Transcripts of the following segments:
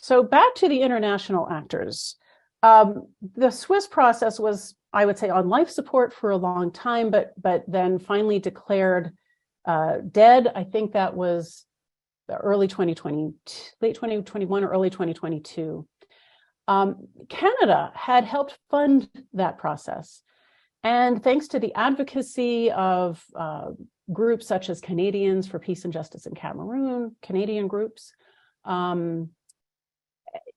So back to the international actors. The Swiss process was, I would say, on life support for a long time, but then finally declared dead. I think that was early 2020, late 2021 or early 2022. Canada had helped fund that process. And thanks to the advocacy of groups such as Canadians for Peace and Justice in Cameroon, Canadian groups,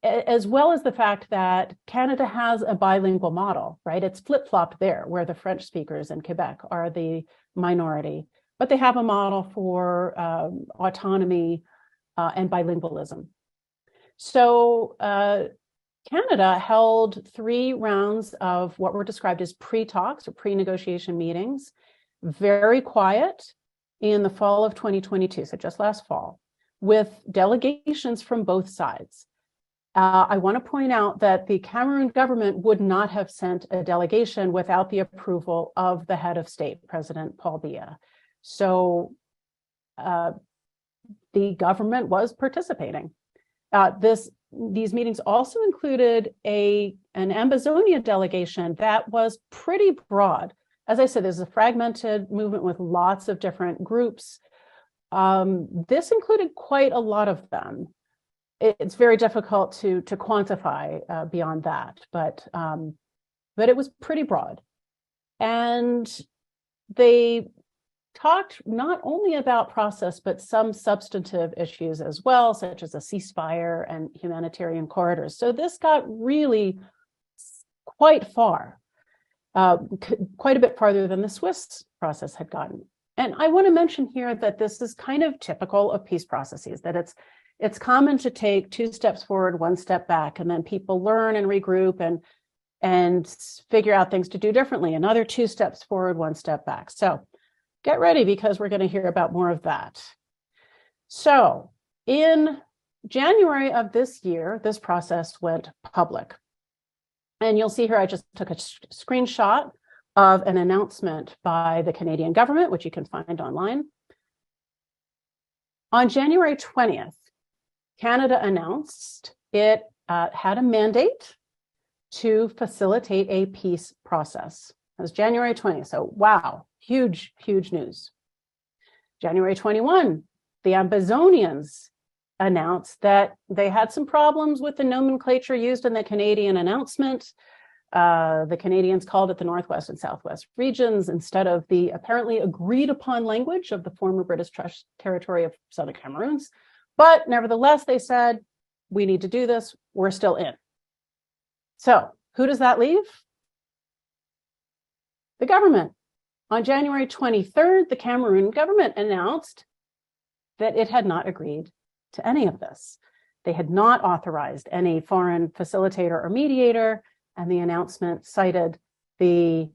as well as the fact that Canada has a bilingual model, right? It's flip-flopped there, where the French speakers in Quebec are the minority, but they have a model for autonomy and bilingualism. So Canada held 3 rounds of what were described as pre-talks or pre-negotiation meetings, very quiet, in the fall of 2022, so just last fall, with delegations from both sides. I want to point out that the Cameroon government would not have sent a delegation without the approval of the head of state, President Paul Biya. So the government was participating. These meetings also included an Ambazonia delegation that was pretty broad. As I said, there's a fragmented movement with lots of different groups. This included quite a lot of them. It's very difficult to quantify beyond that, but it was pretty broad. And they talked not only about process, but some substantive issues as well, such as a ceasefire and humanitarian corridors. So this got really quite far, quite a bit farther than the Swiss process had gotten. And I want to mention here that this is kind of typical of peace processes, that it's common to take 2 steps forward, 1 step back, and then people learn and regroup and figure out things to do differently. Another 2 steps forward, 1 step back. So get ready, because we're going to hear about more of that. So in January of this year, this process went public. And you'll see here, I just took a screenshot of an announcement by the Canadian government, which you can find online. On January 20th, Canada announced it had a mandate to facilitate a peace process. It was January 20th, so wow, huge, huge news. January 21, the Ambazonians announced that they had some problems with the nomenclature used in the Canadian announcement. The Canadians called it the Northwest and Southwest regions instead of the apparently agreed upon language of the former British territory of Southern Cameroons. But nevertheless, they said, we need to do this. We're still in. So who does that leave? The government. On January 23rd, the Cameroon government announced that it had not agreed to any of this. They had not authorized any foreign facilitator or mediator, and the announcement cited the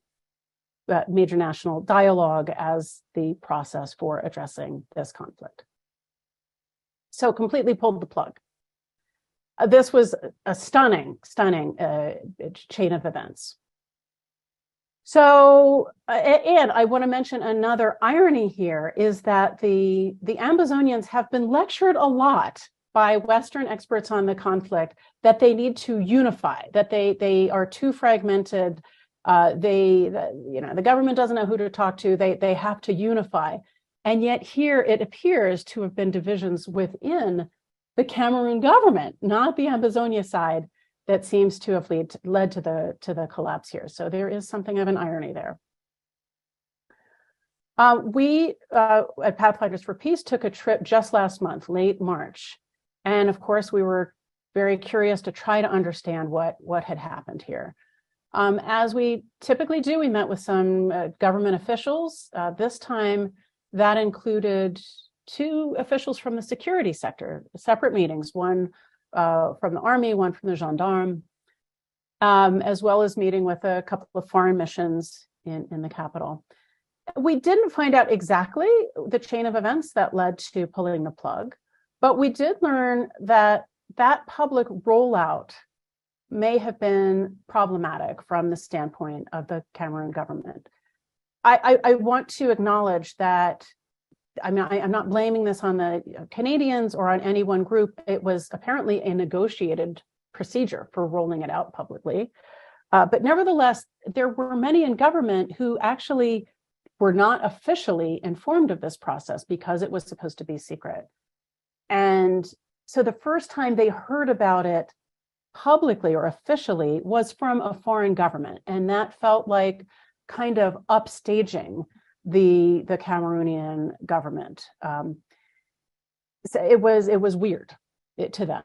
major national dialogue as the process for addressing this conflict. So completely pulled the plug. This was a stunning chain of events. So, and I want to mention another irony here is that the Ambazonians have been lectured a lot by Western experts on the conflict that they need to unify, that they are too fragmented. The government doesn't know who to talk to. They have to unify. And yet here it appears to have been divisions within the Cameroon government, not the Ambazonia side, that seems to have led to the collapse here. So there is something of an irony there. We at Pathfinders for Peace took a trip just last month, late March. And of course, we were very curious to try to understand what had happened here. As we typically do, we met with some government officials. This time, that included 2 officials from the security sector, separate meetings, one from the army, one from the gendarme, as well as meeting with a couple of foreign missions in the capital. We didn't find out exactly the chain of events that led to pulling the plug, but we did learn that that public rollout may have been problematic from the standpoint of the Cameroon government. I want to acknowledge that I'm not blaming this on the Canadians or on any one group. It was apparently a negotiated procedure for rolling it out publicly. But nevertheless, there were many in government who actually were not officially informed of this process because it was supposed to be secret. And so the first time they heard about it publicly or officially was from a foreign government. And that felt like kind of upstaging the Cameroonian government. So it was weird to them.